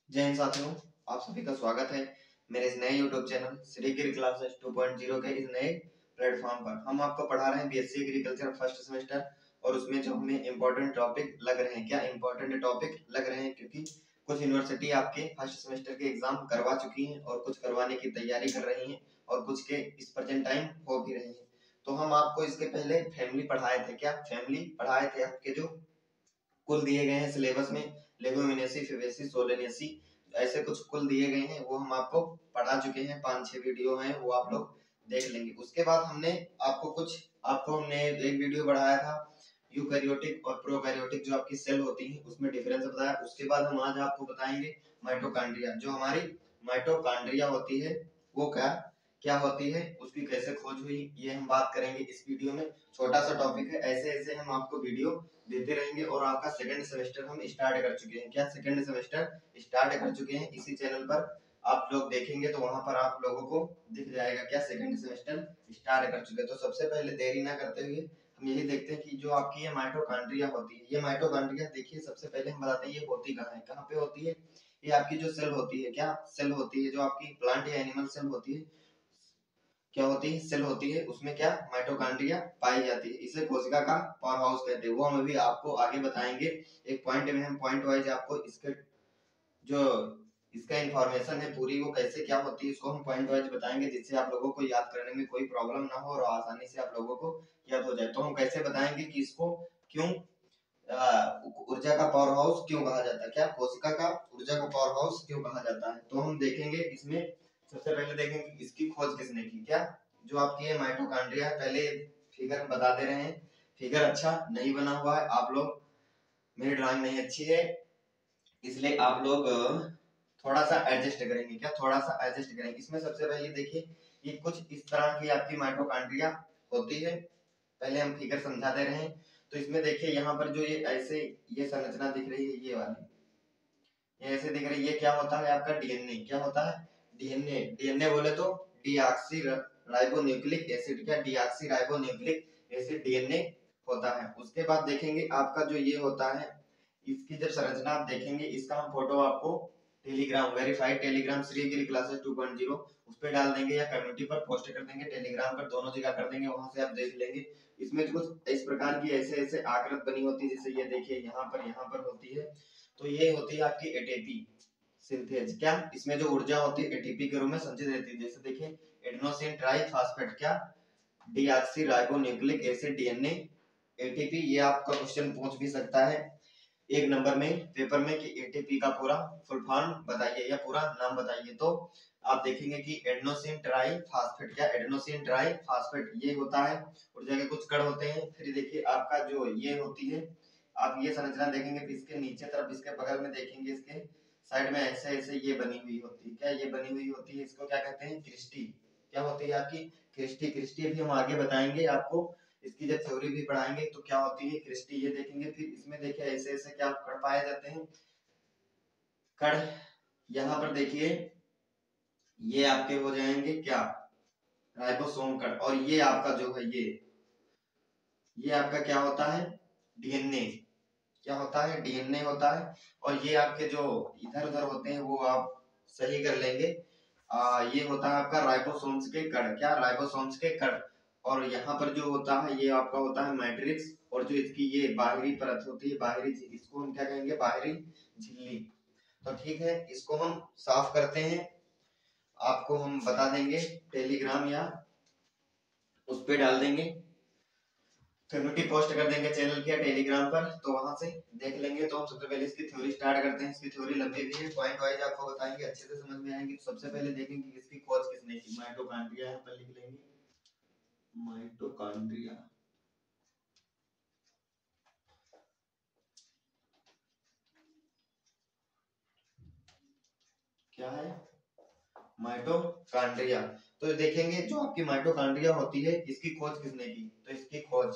जय हिंद साथियों, आप सभी का स्वागत है मेरे इस नए यूट्यूब चैनल श्री गिरी क्लासेस 2.0 के इस नए प्लेटफॉर्म पर। हम आपको पढ़ा रहे हैं बीएससी एग्रीकल्चर फर्स्ट सेमेस्टर और उसमें जो हमें इम्पोर्टेंट टॉपिक लग रहे हैं। क्या इम्पोर्टेंट टॉपिक लग रहे हैं? क्योंकि कुछ यूनिवर्सिटी आपके फर्स्ट सेमेस्टर के एग्जाम करवा चुकी हैं और कुछ करवाने की तैयारी कर रही हैं और कुछ के इस प्रेजेंट टाइम हो भी रही हैं। तो हम आपको इसके पहले फैमिली पढ़ाए थे। क्या फैमिली पढ़ाए थे? आपके जो कुल दिए गए हैं सिलेबस में, लेगुमिनेसी, फैबेसी, सोलेनेसी, ऐसे कुछ कुल दिए गए हैं, वो हम आपको पढ़ा चुके हैं। 5-6 वीडियो हैं, वो आप लोग देख लेंगे। उसके बाद आपको हमने एक वीडियो बढ़ाया था यूकैरियोटिक और प्रोकैरियोटिक जो आपकी सेल होती है उसमें डिफरेंस बताया। उसके बाद हम आज आपको बताएंगे माइटोकॉन्ड्रिया। जो हमारी माइटोकॉन्ड्रिया होती है वो क्या क्या होती है, उसकी कैसे खोज हुई, ये हम बात करेंगे इस वीडियो में। छोटा सा टॉपिक है, ऐसे ऐसे हम आपको वीडियो देते रहेंगे। और आपका सेकंड सेमेस्टर हम स्टार्ट कर चुके हैं। क्या सेकंड सेमेस्टर स्टार्ट कर चुके हैं? इसी चैनल पर आप लोग देखेंगे तो वहां पर आप लोगों को दिख जाएगा क्या सेकंड सेमेस्टर स्टार्ट कर चुके हैं। तो सबसे पहले देरी ना करते हुए हम यही देखते हैं कि जो आपकी ये माइटोकॉन्ड्रिया होती है, ये माइटोकॉन्ड्रिया देखिए सबसे पहले हम बताते हैं ये होती कहाँ पे होती है। ये आपकी जो सेल होती है, क्या सेल होती है, जो आपकी प्लांट या एनिमल सेल होती है, क्या होती है? सेल होती है, उसमें क्या माइटोकॉन्ड्रिया पाई जाती है। इसे कोशिका का पावर हाउस कहते हैं। वो हम अभी आपको आगे बताएंगे। एक पॉइंट में हम पॉइंट वाइज आपको इसके जो इसका इंफॉर्मेशन है पूरी, वो कैसे क्या होती है, इसको हम पॉइंट वाइज बताएंगे, जिससे आप लोगों को याद करने में कोई प्रॉब्लम ना हो और आसानी से आप लोगों को याद हो जाए। तो हम कैसे बताएंगे कि इसको क्यों ऊर्जा का पावर हाउस क्यों कहा जाता है, क्या कोशिका का ऊर्जा का पावर हाउस क्यों कहा जाता है, तो हम देखेंगे इसमें। सबसे पहले देखेंगे इसकी खोज किसने की। क्या जो आपकी है माइटोकॉन्ड्रिया, पहले फिगर हम बता दे रहे हैं। फिगर अच्छा नहीं बना हुआ है, आप लोग, मेरी ड्राइंग नहीं अच्छी है, इसलिए आप लोग थोड़ा सा एडजस्ट करेंगे। क्या थोड़ा सा एडजस्ट करेंगे? इसमें सबसे पहले देखिए, ये कुछ इस तरह की आपकी माइटोकॉन्ड्रिया होती है। पहले हम फिगर समझा दे रहे हैं। तो इसमें देखिए यहाँ पर जो ये ऐसे ये संरचना दिख रही है, ये वाली, ये ऐसे दिख रही है, ये क्या होता है आपका डीएनए। क्या होता है? डीएनए। डीएनए बोले तो डीऑक्सी राइबोन्यूक्लिक एसिड। क्या डीऑक्सी राइबोन्यूक्लिक एसिड डीएनए होता है। उसके बाद देखेंगे आपका जो ये होता है, इसकी जब संरचना आप देखेंगे, इसका हम फोटो आपको टेलीग्राम, वेरीफाइड टेलीग्राम श्री गिरी क्लासेस 2.0 उस पर डाल देंगे या कम्युनिटी पर पोस्ट कर देंगे, टेलीग्राम पर, दोनों जगह कर देंगे, वहां से आप देख लेंगे। इसमें कुछ इस प्रकार की ऐसे ऐसे आकृत बनी होती है, जैसे ये देखिए यहाँ पर होती है। तो ये होती है आपकी एटीपी सिंथेज। क्या इसमें जो ऊर्जा होती है एटीपी के रूप में संचित रहती है। जैसे देखिए एडेनोसिन ट्राइफॉस्फेट, क्या deoxy ribonucleic acid DNA ATP. ये आपका क्वेश्चन पूछ भी सकता है एक नंबर में पेपर में कि एटीपी का पूरा फुल फॉर्म बताइए या पूरा नाम बताइए। तो आप देखेंगे कि एडेनोसिन ट्राई फास्फेट। क्या एडेनोसिन ट्राई फास्फेट ये होता है, ऊर्जा के कुछ कण होते हैं। फिर देखिए आपका जो ये होती है, आप ये संरचना देखेंगे, फिर इसके नीचे तरफ इसके बगल में देखेंगे, इसके साइड में ऐसे ऐसे ये बनी हुई होती है। क्या ये बनी हुई होती है? इसको क्या कहते हैं? क्रिस्टी। क्या होती है आपकी? क्रिस्टी। क्रिस्टी भी हम आगे बताएंगे आपको, इसकी जब थ्योरी भी पढ़ाएंगे तो क्या होती है क्रिस्टी, ये देखेंगे। फिर इसमें देखिए ऐसे ऐसे क्या कण पाए जाते हैं, कण। यहाँ पर देखिए ये आपके हो जाएंगे क्या, राइबोसोम कण। और ये आपका जो है ये आपका क्या होता है? डीएनए। क्या होता है? डीएनए होता है। और ये आपके जो इधर उधर होते हैं वो आप सही कर लेंगे। ये होता है आपका राइबोसोम्स के कण। क्या राइबोसोम्स के कण। और यहाँ पर जो होता है ये आपका होता है मैट्रिक्स। और जो इसकी ये बाहरी परत होती है, बाहरी, इसको हम क्या कहेंगे? बाहरी झिल्ली। तो ठीक है, इसको हम साफ करते हैं, आपको हम बता देंगे टेलीग्राम या उस पे डाल देंगे, कम्युनिटी पोस्ट कर देंगे चैनल के या टेलीग्राम पर, तो वहां से देख लेंगे। तो हम सबसे पहले इसकी थ्योरी स्टार्ट करते हैं। इसकी थ्योरी लंबी भी है, पॉइंट वाइज आपको बताएंगे, अच्छे से समझ में आएंगे। तो सबसे पहले देखेंगे इसकी खोज किसने की। माइटोकॉन्ड्रिया यहाँ पर लिख लेंगे, माइटोकॉन्ड्रिया। क्या है? माइटोकॉन्ड्रिया। तो देखेंगे जो आपकी माइटोकॉन्ड्रिया होती है, इसकी खोज किसने की। तो इसकी खोज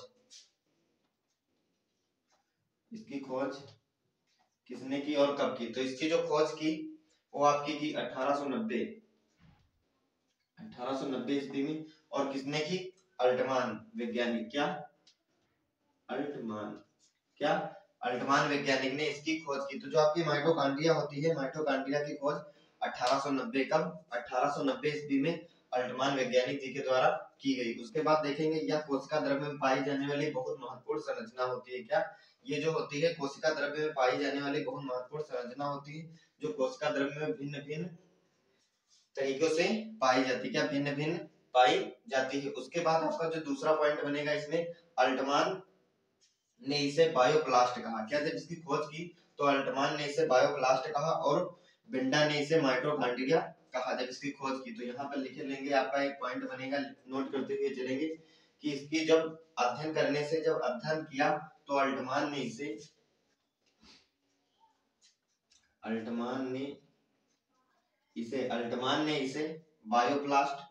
किसने की और कब की? तो इसकी जो खोज की वो आपकी की 1890 ईस्वी में। और किसने की? अल्टमान वैज्ञानिक। क्या? अल्टमान। क्या अल्टमान वैज्ञानिक ने इसकी खोज की। तो जो आपकी माइटोकॉन्ड्रिया होती है, माइटोकॉन्ड्रिया की खोज 1890 कब 1890 ईस्वी में अल्टमान वैज्ञानिक जी के द्वारा की गई। उसके बाद देखेंगे यह कोशिका द्रव्य में पाई जाने वाली बहुत महत्वपूर्ण संरचना होती है। क्या ये जो होती है कोशिका द्रव्य में पाई जाने वाली बहुत महत्वपूर्ण संरचना होती है, जो कोशिका द्रव्य में भिन्न भिन्न तरीकों से पाई जाती है। क्या भिन्न भिन्न पाई जाती है। उसके बाद आपका जो दूसरा पॉइंट बनेगा इसमें, अल्टमान ने इसे बायोप्लास्ट कहा। क्या जब इसकी खोज की तो अल्टमान ने इसे बायोप्लास्ट कहा और बिंडा ने इसे माइटोकॉन्ड्रिया कहा जब इसकी खोज की। तो यहाँ पर लिखे लेंगे, आपका एक पॉइंट बनेगा, नोट करते हुए चलेंगे कि इसकी जब अध्ययन करने से जब अध्ययन किया तो अल्टमान ने इसे बायोप्लास्ट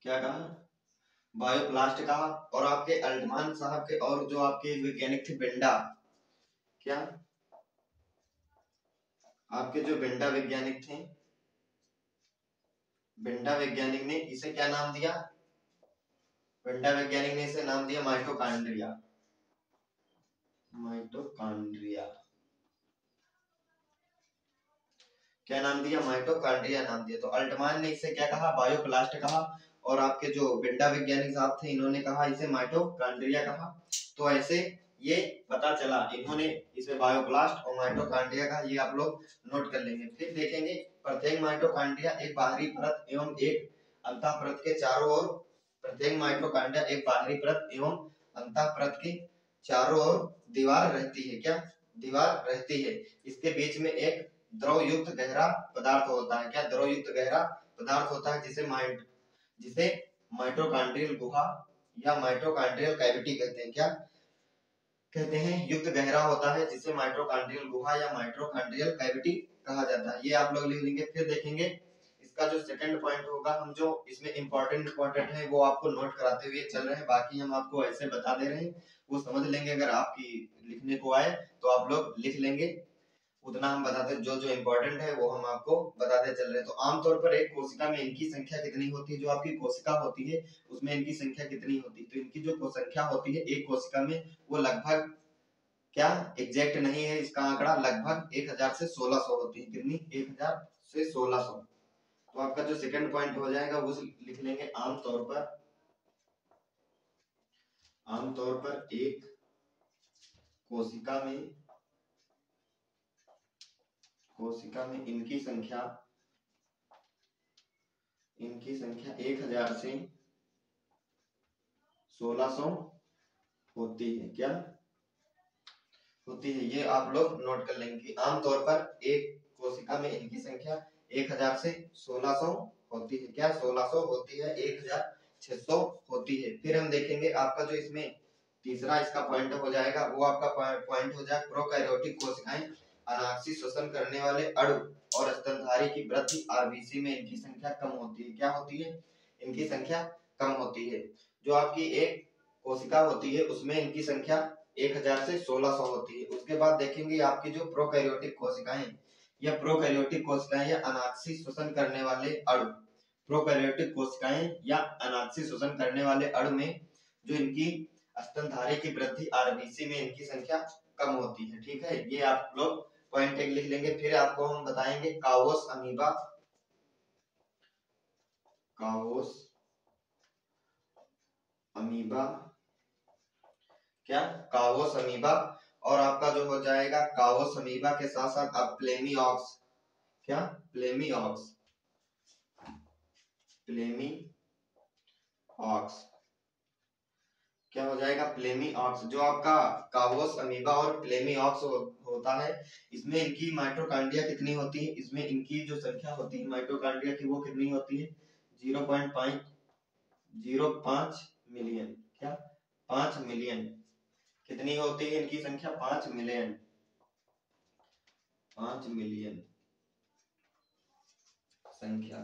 क्या कहा, बायोप्लास्ट कहा। और आपके अल्टमान साहब के और जो आपके वैज्ञानिक थे बिंडा, क्या आपके जो बिंडा वैज्ञानिक थे, बिंडा वैज्ञानिक ने इसे क्या नाम दिया, बिंडा वैज्ञानिक ने इसे नाम दिया माइटोकॉन्ड्रिया। माइटोकॉन्ड्रिया क्या नाम दिया, माइटोकॉन्ड्रिया नाम दिया। तो अल्टमान ने इसे क्या कहा, बायोप्लास्ट कहा। और आपके जो बिंडा वैज्ञानिक साहब थे इन्होंने कहा इसे माइटोकॉन्ड्रिया कहा। तो ऐसे ये पता चला, इन्होंने इसे बायोप्लास्ट और माइटोकॉन्ड्रिया कहा, ये आप लोग नोट कर लेंगे। फिर देखेंगे प्रत्येक माइटोकॉन्ड्रिया एक बाहरी परत एवं एक अंतः परत के चारों ओर, प्रत्येक माइटोकॉन्ड्रिया एक बाहरी परत एवं अंतः परत के चारों ओर दीवार रहती है। क्या दीवार रहती है। इसके बीच में एक द्रव युक्त गहरा पदार्थ होता है। क्या द्रव युक्त गहरा पदार्थ होता है जिसे माइटोकॉन्ड्रियल गुहा या माइटोकॉन्ड्रियल कैविटी कहते हैं। क्या कहते हैं, युक्त गहरा होता है जिसे माइटोकॉन्ड्रियल गुहा या माइटोकॉन्ड्रियल कैविटी कहा जाता है। ये आप लोग लिख लेंगे। फिर देखेंगे इसका जो सेकंड पॉइंट होगा, हम जो इसमें इंपॉर्टेंट है वो आपको नोट कराते हुए चल रहे हैं, बाकी हम आपको ऐसे बता दे रहे हैं, वो समझ लेंगे। अगर आपकी लिखने को आए तो आप लोग लिख लेंगे, उतना हम बताते, जो जो इम्पोर्टेंट है वो हम आपको बताते चल रहे हैं। तो आमतौर पर एक कोशिका में इनकी संख्या कितनी होती है, जो आपकी कोशिका होती है उसमें इनकी संख्या कितनी होती है। तो इनकी जो संख्या होती है एक कोशिका में वो लगभग, क्या एग्जैक्ट नहीं है इसका आंकड़ा, लगभग 1000 से 1600 होती है। कितनी, 1000 से 1600। तो आपका जो सेकंड पॉइंट हो जाएगा वो लिख लेंगे, आमतौर पर एक कोशिका में इनकी संख्या 1000 से 1600 होती है। क्या होती है, ये आप लोग नोट कर लेंगे कि आमतौर पर एक कोशिका में इनकी संख्या 1000 से 1600 होती है। क्या 1600 होती है, 1600 होती है। फिर हम देखेंगे आपका जो इसमें तीसरा इसका पॉइंट हो जाएगा, वो आपका पॉइंट हो जाएगा प्रोकैरियोटिक कोशिकाएं अनाक्षी श्वसन करने वाले अणु और स्तनधारी की वृद्धि आरबीसी में इनकी संख्या कम होती है। क्या होती है, इनकी संख्या कम होती है। जो आपकी एक कोशिका होती है उसमें इनकी संख्या 1000 से 1600 होती है। उसके बाद देखेंगे आपकी जो प्रोकैरियोटिक कोशिकाएं, या प्रोकैरियोटिक कोशिकाएं या अनाक्षी श्वसन करने वाले अणु, प्रोकैरियोटिक कोशिकाएं या अनाक्षी श्वसन करने वाले अणु में जो इनकी स्तनधारी की वृद्धि आरबीसी में इनकी संख्या कम होती है। ठीक है, ये आप लोग पॉइंट एक लिख लेंगे। फिर आपको हम बताएंगे काओस अमीबा, क्या काओस अमीबा, और आपका जो हो जाएगा काओस अमीबा के साथ साथ आप प्लेमिऑक्स, क्या प्लेमिऑक्स क्या हो जाएगा, प्लेमिऑक्स। जो आपका काओस अमीबा और प्लेमिऑक्स होता है, इसमें इनकी माइटोकॉन्ड्रिया कितनी होती है, इसमें इनकी जो संख्या होती है माइटोकॉन्ड्रिया की वो कितनी होती है, 0.05 मिलियन। क्या 5 मिलियन कितनी होती है इनकी संख्या, 5 मिलियन संख्या,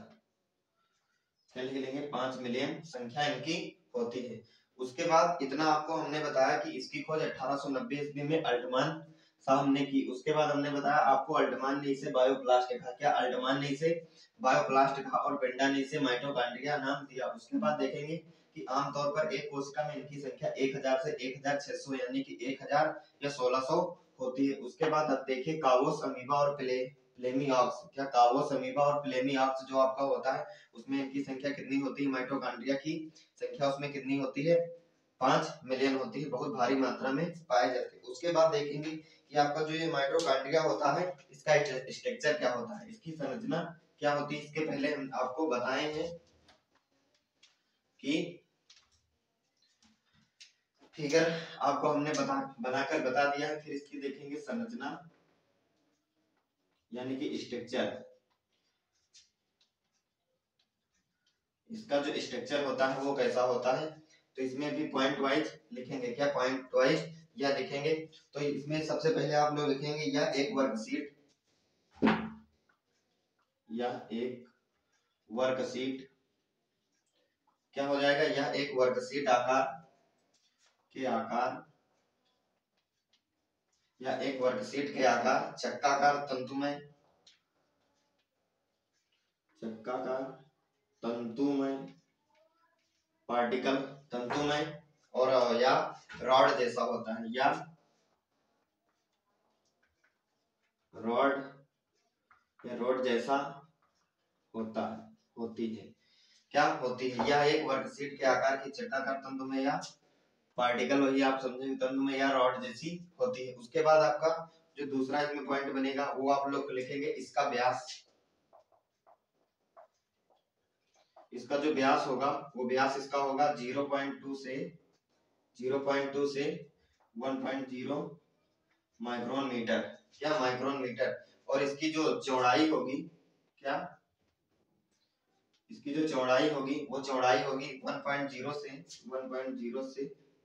क्या लिख लेंगे, 5 मिलियन संख्या इनकी होती है। उसके बाद इतना आपको हमने बताया कि इसकी खोज 1890 ईस्वी में अल्टमान साहब ने की। उसके बाद हमने बताया आपको अल्टमान ने इसे बायोप्लास्ट कहा। क्या अल्टमान ने इसे बायोप्लास्ट कहा और बिंडा ने इसे माइटोकॉन्ड्रिया नाम दिया। उसके बाद देखेंगे कि आमतौर पर एक कोशिका में इनकी संख्या 1000 से 1600 यानी कि 1000 या 1600 होती है। उसके बाद अब देखिए कावोस अमीबा और प्लेमिऑक्स, क्या कावोस अमीबा और प्लेमिऑक्स जो आपका होता है उसमें इनकी संख्या कितनी होती है, माइटोकॉन्ड्रिया की संख्या उसमें कितनी होती है, 5 मिलियन होती है, बहुत भारी मात्रा में पाए जाते हैं। उसके बाद देखेंगे कि आपका जो ये माइटोकॉन्ड्रिया होता है इसका स्ट्रक्चर क्या होता है, इसकी संरचना क्या होती है। इसके पहले हम आपको बताए हैं कि फिगर आपको हमने बनाकर बता दिया है। फिर इसकी देखेंगे संरचना यानी कि स्ट्रक्चर, इसका जो स्ट्रक्चर होता है वो कैसा होता है, तो इसमें भी पॉइंट वाइज लिखेंगे, क्या पॉइंट वाइज या लिखेंगे। तो इसमें सबसे पहले आप लोग लिखेंगे यह एक वर्कशीट, यह एक वर्कशीट क्या हो जाएगा, यह एक वर्कशीट आकार के आकार, या एक वर्कशीट के आकार चक्काकार तंतुमय, चक्काकार तंतुमय पार्टिकल, तंतुमय और या रॉड जैसा होता है, या रॉड जैसा होता है, होती है, क्या होती है। यह एक वर्कशीट के आकार की चक्काकार तंतुमय या पार्टिकल, वही आप समझेंगे तंतुमय या रॉड जैसी होती है। उसके बाद आपका जो दूसरा इसमें पॉइंट बनेगा वो आप लोग लिखेंगे इसका व्यास, इसका जो व्यास होगा वो व्यास इसका होगा 0.2 से 1.0 माइक्रोन मीटर, क्या माइक्रोन मीटर। और इसकी जो चौड़ाई होगी, क्या इसकी जो चौड़ाई होगी वो चौड़ाई होगी 1.0 से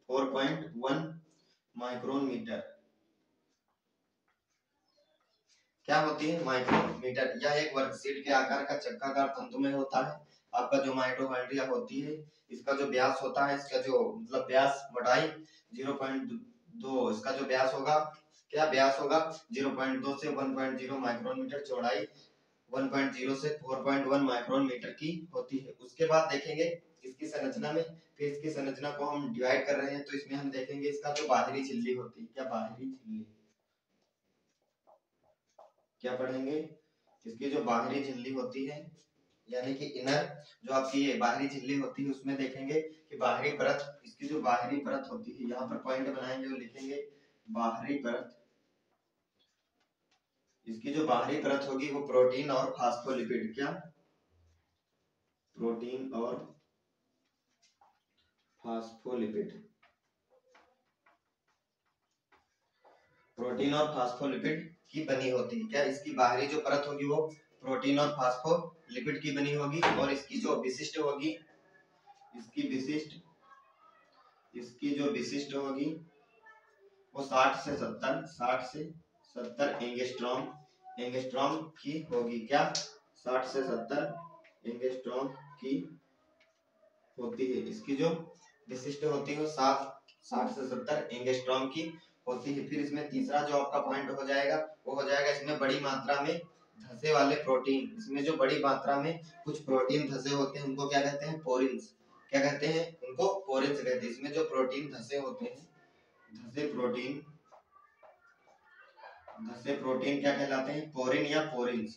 4.1 माइक्रोन मीटर, क्या होती है, माइक्रोमीटर। यह एक वर्कशीट के आकार का चक्काकार तंतुमय होता है। आपका जो माइटोकॉन्ड्रिया होती है इसका जो व्यास होता है, इसका जो मतलब व्यास मोटाई 0.2, इसका जो व्यास होगा, क्या व्यास होगा 0.2 से 1.0 माइक्रोन मीटर, चौड़ाई 1.0 से 4.1 माइक्रोन मीटर की होती है। उसके बाद देखेंगे इसकी संरचना में, फिर इसकी संरचना को हम डिवाइड कर रहे हैं तो इसमें हम देखेंगे इसका जो बाहरी झिल्ली होती है, क्या बाहरी झिल्ली, क्या पढ़ेंगे, इसकी जो बाहरी झिल्ली होती है यानी कि इनर, जो आपकी ये बाहरी झिल्ली होती है उसमें देखेंगे कि बाहरी परत, इसकी जो बाहरी परत होती है यहाँ पर पॉइंट बनाएंगे और लिखेंगे बाहरी परत, इसकी जो बाहरी परत होगी वो प्रोटीन और फास्फोलिपिड, क्या प्रोटीन और फास्फोलिपिड, प्रोटीन और फास्फोलिपिड की बनी होती है। क्या इसकी बाहरी जो परत होगी वो प्रोटीन और फास्फोलिपिड की बनी होगी। और इसकी जो विशिष्ट होगी, इसकी जो विशिष्ट होगी वो 60 से 70 एंगस्ट्रॉम की होगी, क्या 60 से 70 एंगस्ट्रॉम की होती है। इसकी जो विशिष्ट होती है वो 60 से 70 एंगस्ट्रॉम की होती है। फिर इसमें तीसरा जो आपका पॉइंट हो जाएगा वो हो जाएगा इसमें बड़ी मात्रा में धसे वाले प्रोटीन, इसमें जो बड़ी मात्रा में कुछ प्रोटीन धसे होते हैं उनको क्या कहते हैं, पोरिन्स, क्या कहते हैं उनको, पोरिन्स कहते हैं। इसमें जो प्रोटीन धसे होते हैं, धसे प्रोटीन क्या कहलाते हैं, पोरिन या पोरिन्स,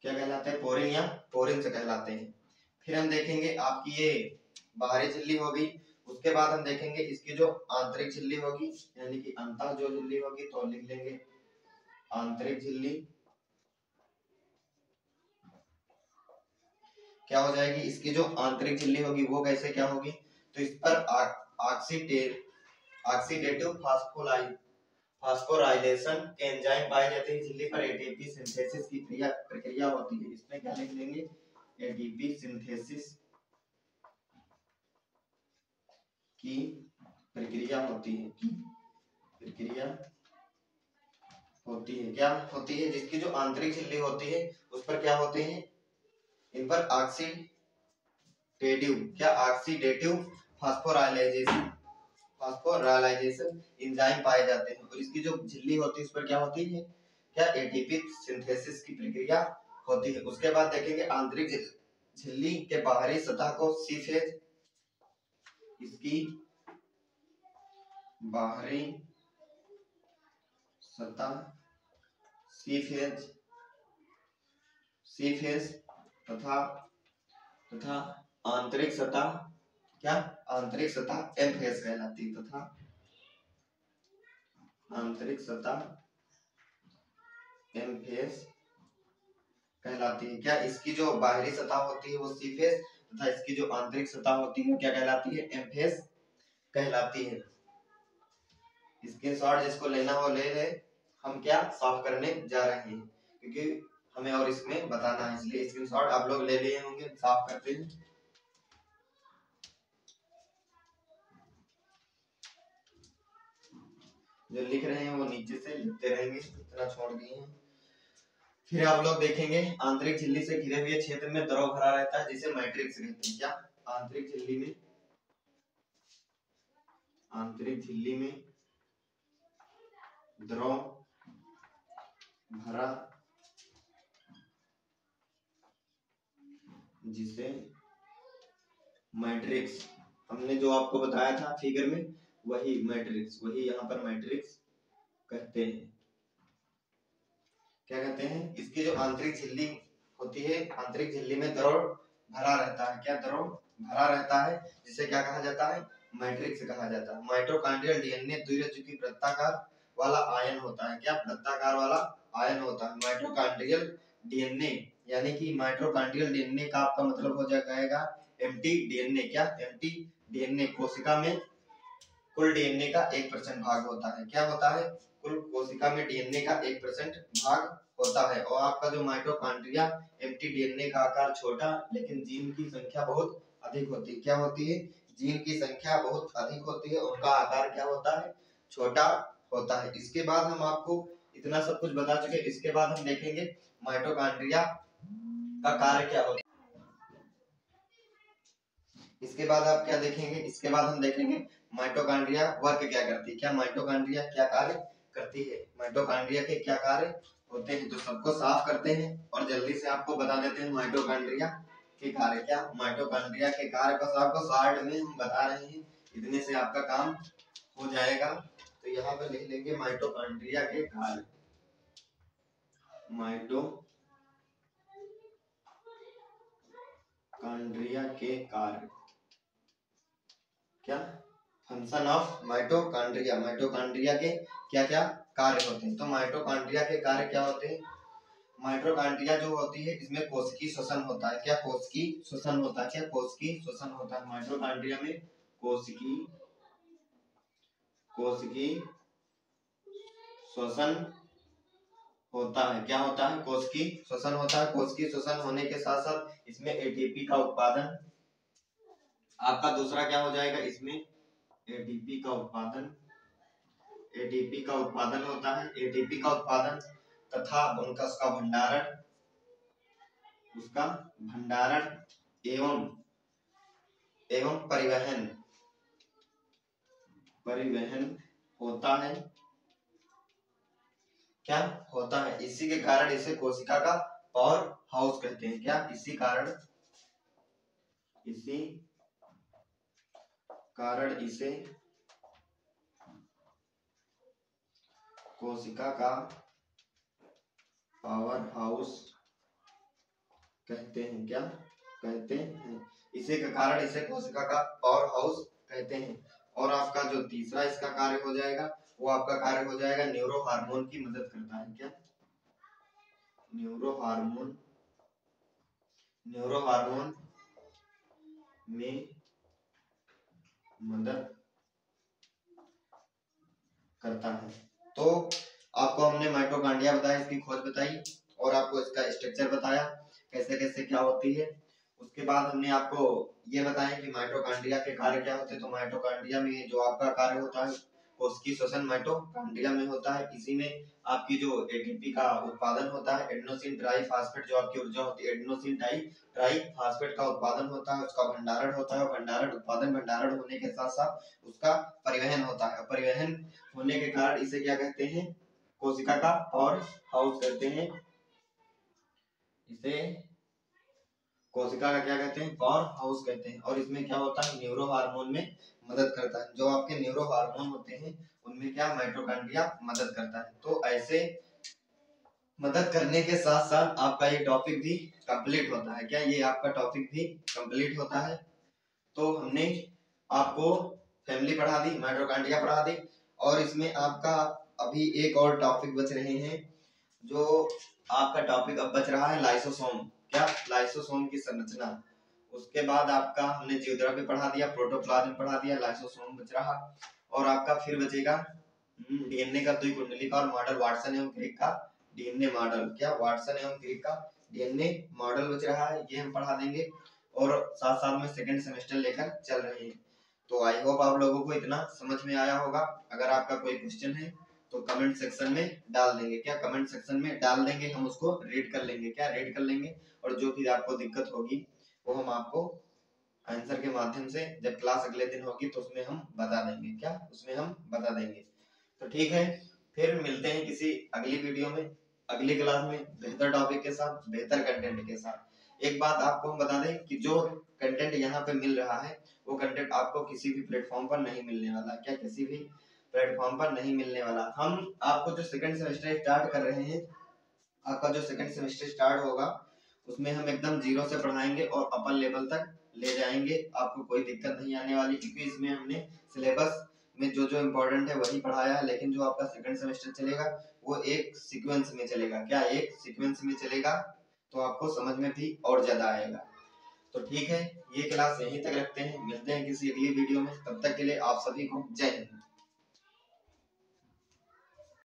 क्या कहलाते हैं, पोरिन या पोरिन्स कहलाते हैं। फिर हम देखेंगे आपकी ये बाहरी झिल्ली होगी। उसके बाद हम देखेंगे इसकी जो आंतरिक झिल्ली होगी यानी कि अंतः जो झिल्ली होगी, तो लिख लेंगे आंतरिक झिल्ली, क्या हो जाएगी, इसकी जो आंतरिक झिल्ली होगी वो कैसे क्या होगी, तो इस पर ऑक्सीडेटिव फास्फोराइलेशन के एंजाइम पाए जाते हैं। झिल्ली पर एटीपी सिंथेसिस की प्रक्रिया होती है। इसमें क्या लिख लेंगे, एटीपी सिंथेसिस की प्रक्रिया होती है, क्या होती है। जिसकी जो आंतरिक झिल्ली होती है उस पर क्या होते हैं, इन पर ऑक्सीडेटिव फास्फोराइलेशन एंजाइम पाए जाते हैं। और इसकी जो झिल्ली होती है उस पर क्या होती है, क्या एटीपी सिंथेसिस की प्रक्रिया होती है। उसके बाद देखेंगे आंतरिक झिल्ली के बाहरी सतह को सी फेज, इसकी बाहरी सतह सी फेज तथा आंतरिक सतह क्या, आंतरिक सतह एम फेज कहलाती है, तथा आंतरिक सतह एम फेज कहलाती है। क्या, इसकी जो बाहरी सतह होती है वो सी फेज तथा इसकी जो आंतरिक सतह होती है क्या कहलाती है, एम फेज कहलाती है। स्क्रीनशॉट जिसको लेना हो ले ले, हम क्या साफ करने जा रहे हैं क्योंकि हमें और इसमें बताना है, इसलिए स्क्रीनशॉट आप लोग ले लिए होंगे। साफ करते हैं। जो लिख रहे हैं वो नीचे से लिखते रहेंगे, इतना छोड़ दिए हैं। फिर आप लोग देखेंगे आंतरिक झिल्ली से घिरे हुए क्षेत्र में द्रव भरा रहता है जिसे मैट्रिक्स कहते हैं। क्या, आंतरिक झिल्ली में द्रव भरा जिसे मैट्रिक्स, हमने जो आपको बताया था फिगर में वही मैट्रिक्स, वही यहाँ पर मैट्रिक्स कहते हैं। क्या कहते हैं, इसकी जो आंतरिक झिल्ली होती है, आंतरिक झिल्ली में द्रव भरा रहता है। क्या, द्रव भरा रहता है जिसे क्या कहा जाता है, मैट्रिक्स कहा जाता है। माइटोकॉन्ड्रियल डीएनए द्विरज्जुकी वृत्ताकार वाला आयन होता है। क्या, वृत्ताकार वाला आयन होता है माइटोकॉन्ड्रियल डीएनए, यानी कि माइटोकॉन्ड्रियल डीएनए का आपका मतलब हो जाएगा एम्प्टी डीएनए। क्या, एम्प्टी डीएनए कोशिका में कुल डीएनए का 1% भाग होता है। क्या होता है, कुल कोशिका में डीएनए का 1% भाग होता है। और आपका जो माइटोकॉन्ड्रिया एम्प्टी डीएनए का आकार छोटा लेकिन जीन की संख्या बहुत अधिक होती है। क्या होती है, जीन की संख्या बहुत अधिक होती है, उनका आकार क्या होता है, छोटा होता है। इसके बाद हम आपको इतना सब कुछ बता चुके। इसके बाद हम देखेंगे माइटोकॉन्ड्रिया का कार्य क्या होता है। इसके बाद आप क्या देखेंगे, इसके बाद हम देखेंगे माइटोकॉन्ड्रिया वर्क क्या करती है। क्या, माइटोकॉन्ड्रिया क्या कार्य करती है, माइटोकॉन्ड्रिया के क्या कार्य होते हैं। तो सबको साफ करते हैं और जल्दी से आपको बता देते हैं माइटोकॉन्ड्रिया के कार्य। क्या, माइटोकॉन्ड्रिया के कार्य बस आपको शॉर्ट में हम बता रहे हैं, इतने से आपका काम हो जाएगा। तो यहाँ पर लिख लेंगे माइटोकॉन्ड्रिया के कार्य। माइटोकॉन्ड्रिया के कार्य, क्या, फंक्शन ऑफ माइटोकॉन्ड्रिया, माइटोकॉन्ड्रिया के क्या क्या कार्य होते हैं। तो माइटोकॉन्ड्रिया के कार्य क्या होते हैं, माइटोकॉन्ड्रिया जो होती है इसमें कोशिकीय श्वसन होता है। क्या, कोशिकीय श्वसन होता है। क्या, कोशिकीय श्वसन होता है माइटोकॉन्ड्रिया में, कोशिकीय श्वसन होता है। क्या होता है, कोशिकीय श्वसन होता है। कोशिकीय श्वसन होने के साथ साथ इसमें एटीपी का उत्पादन, आपका दूसरा क्या हो जाएगा, इसमें एटीपी का उत्पादन होता है। एटीपी का उत्पादन तथा उनका उसका भंडारण एवं परिवहन होता है। क्या होता है, इसी के कारण इसे कोशिका का पावर हाउस कहते हैं। क्या, इसी कारण इसे कोशिका का पावर हाउस कहते हैं। क्या कहते हैं, इसी के कारण इसे कोशिका का पावर हाउस कहते हैं। और आपका जो तीसरा इसका कार्य हो जाएगा वो आपका कार्य हो जाएगा न्यूरो हार्मोन की मदद करता है। क्या, न्यूरो हार्मोन में मदद करता है। तो आपको हमने माइटोकॉन्ड्रिया बताया, इसकी खोज बताई और आपको इसका स्ट्रक्चर बताया कैसे कैसे क्या होती है। उसके बाद हमने आपको ये बताया कि माइटोकॉन्ड्रिया के कार्य क्या होते हैं। तो माइटोकॉन्ड्रिया में जो आपका कार्य होता है कोशिकीय श्वसन माइटोकॉन्ड्रिया में होता है। इसी में आपकी जो एटीपी का उत्पादन होता है, एडेनोसिन ट्राइफॉस्फेट जो आपकी ऊर्जा होती है, एडेनोसिन ट्राइफॉस्फेट का उत्पादन होता है, उसका भंडारण होता है। भंडारण होने के साथ साथ उसका परिवहन होता है। परिवहन होने के कारण इसे क्या कहते हैं, कोशिका का पावर हाउस कहते हैं। इसे कोशिका का क्या कहते हैं, पावर हाउस कहते हैं। और इसमें क्या होता है, न्यूरो हार्मोन में मदद करता है। जो आपके न्यूरो हार्मोन होते हैं उनमें क्या माइटोकॉन्ड्रिया मदद करता है। तो ऐसे मदद करने के साथ साथ आपका ये टॉपिक भी कंप्लीट होता है। क्या ये आपका टॉपिक भी कंप्लीट होता है। तो हमने आपको फैमिली पढ़ा दी, माइटोकॉन्ड्रिया पढ़ा दी, और इसमें आपका अभी एक और टॉपिक बच रहे हैं। जो आपका टॉपिक अब बच रहा है लाइसोसोम। क्या, लाइसोसोम की संरचना। उसके बाद आपका हमने जीवद्रव्य पढ़ा दिया, प्रोटोप्लाज्म पढ़ा दिया, लाइसोसोम बच रहा। और आपका फिर बचेगा डीएनए का द्विकुंडलिका और मॉडल, वाटसन एवं क्रिक का डीएनए मॉडल। क्या, वाटसन एवं क्रिक का डीएनए मॉडल बच रहा है, ये हम पढ़ा देंगे। और साथ साथ में सेकंड सेमेस्टर लेकर चल रहे हैं। तो आई होप आप लोगों को इतना समझ में आया होगा। अगर आपका कोई क्वेश्चन है तो कमेंट सेक्शन में डाल देंगे। क्या, कमेंट सेक्शन में डाल देंगे, हम उसको रीड कर लेंगे। क्या, रीड कर लेंगे। और जो भी आपको दिक्कत होगी वो हम आपको आंसर के माध्यम से जब क्लास अगले दिन होगी तो उसमें हम बता देंगे। क्या, उसमें हम बता देंगे। तो ठीक है, फिर मिलते हैं किसी अगली वीडियो में, अगली क्लास में बेहतर टॉपिक के साथ, बेहतर कंटेंट के साथ। एक बात आपको हम बता दें कि जो कंटेंट यहाँ पे मिल रहा है वो कंटेंट आपको किसी भी प्लेटफॉर्म पर नहीं मिलने वाला। क्या, किसी भी प्लेटफॉर्म पर नहीं मिलने वाला। हम आपको जो सेकंड सेमेस्टर स्टार्ट कर रहे हैं, आपका जो सेकंड सेमेस्टर स्टार्ट होगा उसमें हम एकदम जीरो से पढ़ाएंगे और अपर लेवल तक ले जाएंगे। आपको कोई दिक्कत नहीं आने वाली, क्योंकि इसमें हमने सिलेबस में जो जो इम्पोर्टेंट है वही पढ़ाया है। लेकिन जो आपका सेकंड सेमेस्टर चलेगा वो एक सीक्वेंस में चलेगा। क्या, एक सीक्वेंस में चलेगा, तो आपको समझ में भी और ज्यादा आएगा। तो ठीक है, ये क्लास यहीं तक रखते हैं, मिलते हैं किसी अगली वीडियो में। तब तक के लिए आप सभी को जय हिंद।